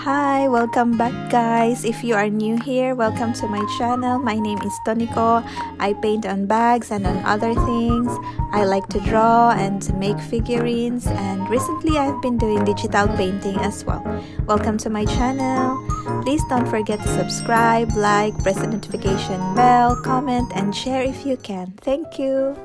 Hi, welcome back guys. If you are new here, welcome to my channel. My name is Toniko. I paint on bags and on other things. I like to draw and to make figurines, and recently I've been doing digital painting as well. Welcome to my channel. Please don't forget to subscribe, like, press the notification bell, comment and share if you can. Thank you.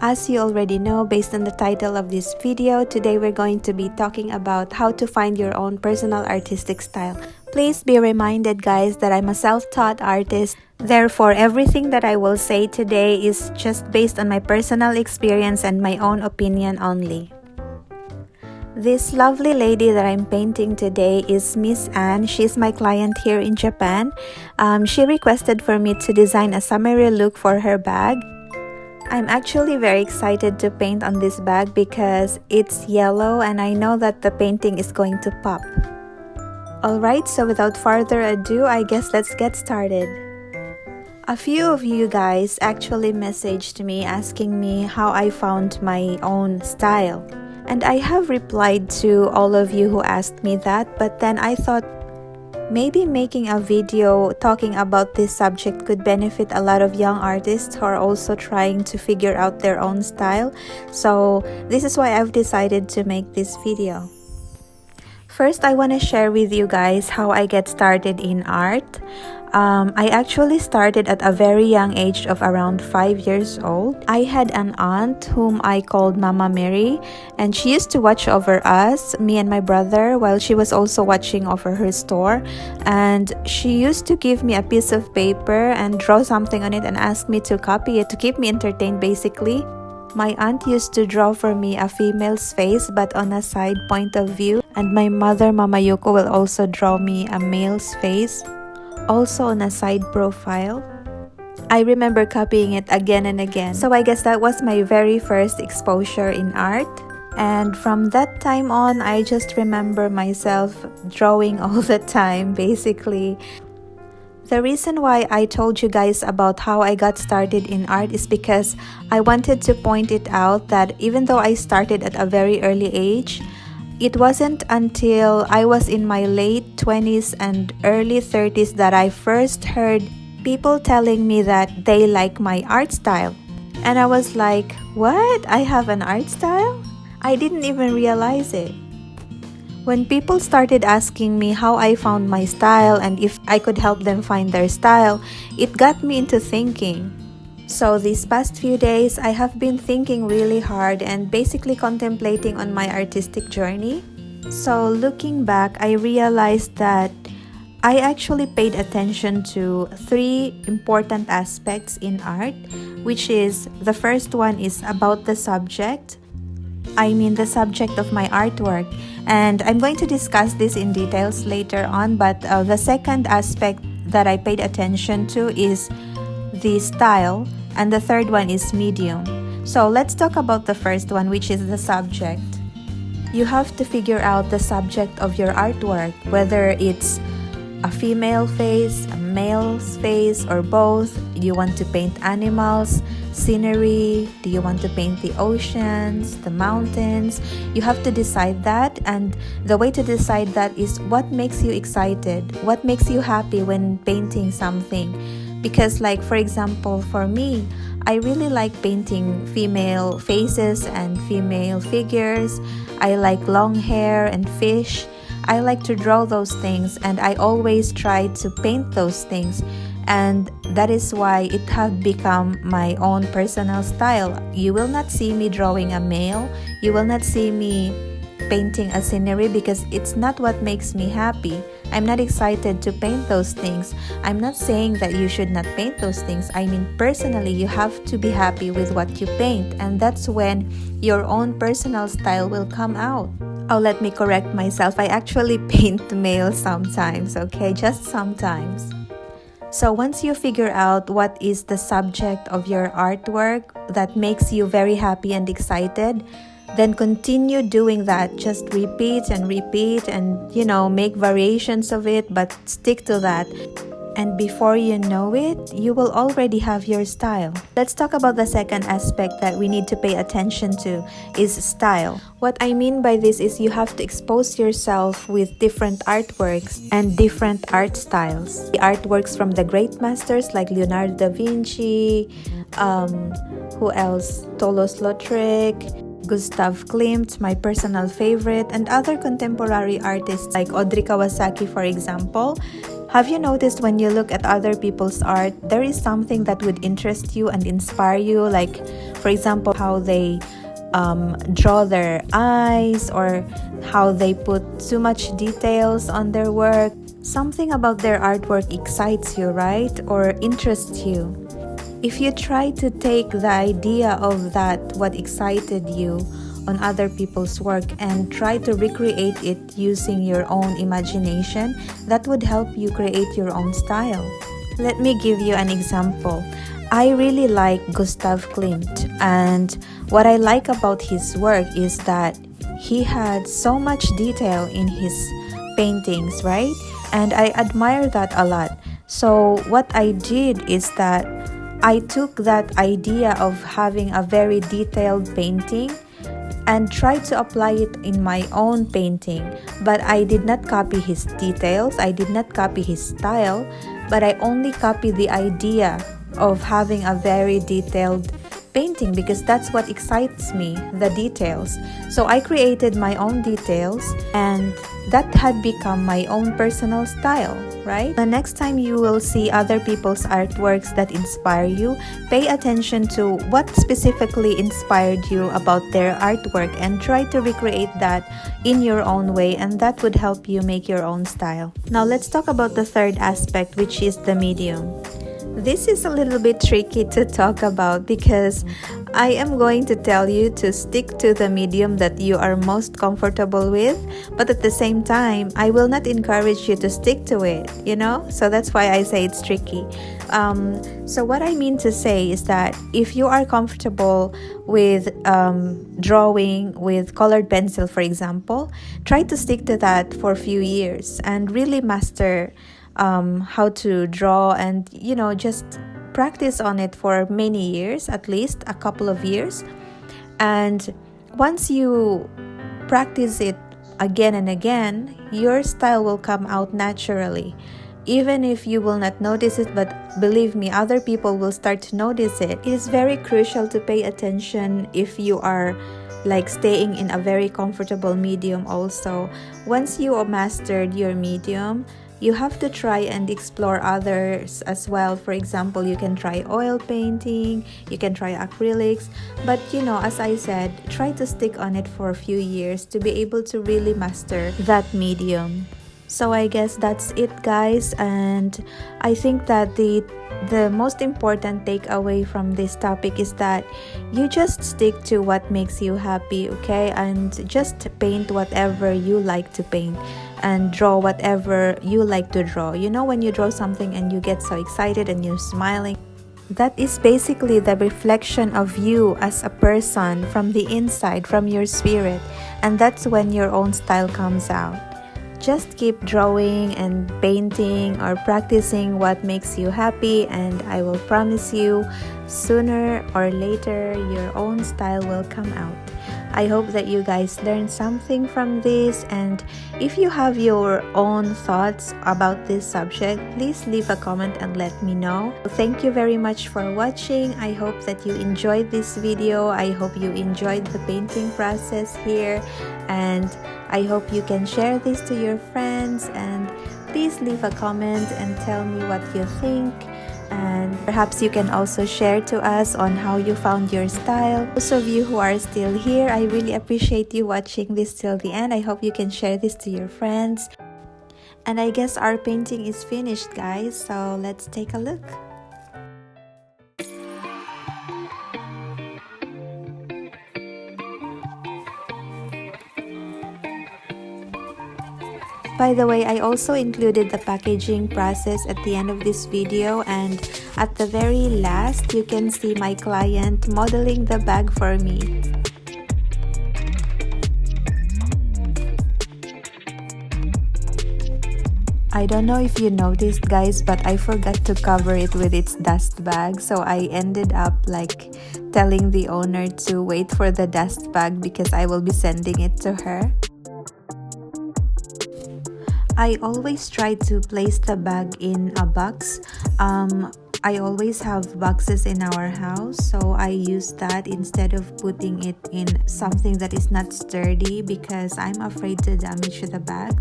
As you already know, based on the title of this video, today we're going to be talking about how to find your own personal artistic style. Please be reminded guys that I'm a self-taught artist. Therefore, everything that I will say today is just based on my personal experience and my own opinion only. This lovely lady that I'm painting today is Miss Anne. She's my client here in Japan. She requested for me to design a summery look for her bag. I'm actually very excited to paint on this bag because it's yellow and I know that the painting is going to pop. Alright, so without further ado, I guess let's get started. A few of you guys actually messaged me asking me how I found my own style. And I have replied to all of you who asked me that, but then I thought maybe making a video talking about this subject could benefit a lot of young artists who are also trying to figure out their own style. So this is why I've decided to make this video. First, I want to share with you guys how I get started in art. I actually started at a very young age of around 5 years old. I had an aunt whom I called Mama Mary, and she used to watch over us, me and my brother, while she was also watching over her store. And she used to give me a piece of paper and draw something on it and ask me to copy it to keep me entertained basically. My aunt used to draw for me a female's face but on a side point of view, and my mother, Mama Yoko, will also draw me a male's face, also on a side profile. I remember copying it again and again. So I guess that was my very first exposure in art. And from that time on, I just remember myself drawing all the time, basically. The reason why I told you guys about how I got started in art is because I wanted to point it out that even though I started at a very early age, it wasn't until I was in my late 20s and early 30s that I first heard people telling me that they like my art style. And I was like, what? I have an art style? I didn't even realize it. When people started asking me how I found my style and if I could help them find their style, it got me into thinking. So these past few days, I have been thinking really hard and basically contemplating on my artistic journey. So looking back, I realized that I actually paid attention to 3 important aspects in art, which is, the first one is about the subject. I mean the subject of my artwork. And I'm going to discuss this in details later on, but the second aspect that I paid attention to is the style, and the third one is medium. So let's talk about the first one, which is the subject. You have to figure out the subject of your artwork, whether it's a female face, a male's face, or both. Do you want to paint animals, scenery? Do you want to paint the oceans, the mountains? You have to decide that, and the way to decide that is what makes you excited, what makes you happy when painting something. Because like for example, for me, I really like painting female faces and female figures. I like long hair and fish. I like to draw those things, and I always try to paint those things. And that is why it had become my own personal style. You will not see me drawing a male. You will not see me painting a scenery because it's not what makes me happy. I'm not excited to paint those things. I'm not saying that you should not paint those things. I mean, personally, you have to be happy with what you paint, and that's when your own personal style will come out. Oh, let me correct myself. I actually paint males sometimes, okay? Just sometimes. So once you figure out what is the subject of your artwork that makes you very happy and excited, then continue doing that. Just repeat and repeat and, make variations of it, but stick to that. And before you know it, you will already have your style. Let's talk about the second aspect that we need to pay attention to is style. What I mean by this is you have to expose yourself with different artworks and different art styles. The artworks from the great masters like Leonardo da Vinci, who else? Toulouse-Lautrec, Gustav Klimt, my personal favorite, and other contemporary artists like Audrey Kawasaki, for example. Have you noticed when you look at other people's art, there is something that would interest you and inspire you? Like, for example, how they draw their eyes or how they put too much details on their work. Something about their artwork excites you, right? Or interests you. If you try to take the idea of that, what excited you on other people's work, and try to recreate it using your own imagination, that would help you create your own style. Let me give you an example. I really like Gustav Klimt, and what I like about his work is that he had so much detail in his paintings, right? And I admire that a lot. So what I did is that I took that idea of having a very detailed painting and tried to apply it in my own painting. But I did not copy his details, I did not copy his style, but I only copied the idea of having a very detailed painting because that's what excites me, the details. So I created my own details and that had become my own personal style, right? The next time you will see other people's artworks that inspire you, pay attention to what specifically inspired you about their artwork and try to recreate that in your own way, and that would help you make your own style. Now let's talk about the third aspect, which is the medium. This is a little bit tricky to talk about because I am going to tell you to stick to the medium that you are most comfortable with, but at the same time, I will not encourage you to stick to it, you know? So that's why I say it's tricky. So what I mean to say is that if you are comfortable with drawing with colored pencil, for example, try to stick to that for a few years and really master how to draw, and just practice on it for many years, at least a couple of years. And once you practice it again and again, your style will come out naturally, even if you will not notice it. But believe me, other people will start to notice it. It is very crucial to pay attention if you are like staying in a very comfortable medium. Also, once you have mastered your medium, you have to try and explore others as well. For example, you can try oil painting, you can try acrylics, but as I said, try to stick on it for a few years to be able to really master that medium. So I guess that's it, guys, and I think that the most important takeaway from this topic is that you just stick to what makes you happy, okay? And just paint whatever you like to paint and draw whatever you like to draw. When you draw something and you get so excited and you're smiling, that is basically the reflection of you as a person from the inside, from your spirit, and that's when your own style comes out. Just keep drawing and painting or practicing what makes you happy, and I will promise you, sooner or later, your own style will come out. I hope that you guys learned something from this, and if you have your own thoughts about this subject, please leave a comment and let me know. Thank you very much for watching. I hope that you enjoyed this video. I hope you enjoyed the painting process here, and I hope you can share this to your friends, and please leave a comment and tell me what you think. And perhaps you can also share to us on how you found your style. Those of you who are still here, I really appreciate you watching this till the end. I hope you can share this to your friends. And I guess our painting is finished, guys, so let's take a look. By the way, I also included the packaging process at the end of this video, and at the very last, you can see my client modeling the bag for me. I don't know if you noticed guys, but I forgot to cover it with its dust bag, so I ended up like telling the owner to wait for the dust bag because I will be sending it to her. I always try to place the bag in a box. I always have boxes in our house, so I use that instead of putting it in something that is not sturdy because I'm afraid to damage the bag.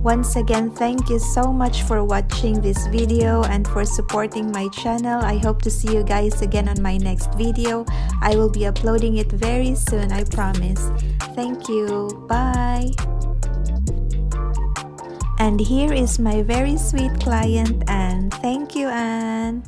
Once again, thank you so much for watching this video and for supporting my channel. I hope to see you guys again on my next video. I will be uploading it very soon, I promise. Thank you. Bye. And here is my very sweet client, Anne. Thank you, Anne.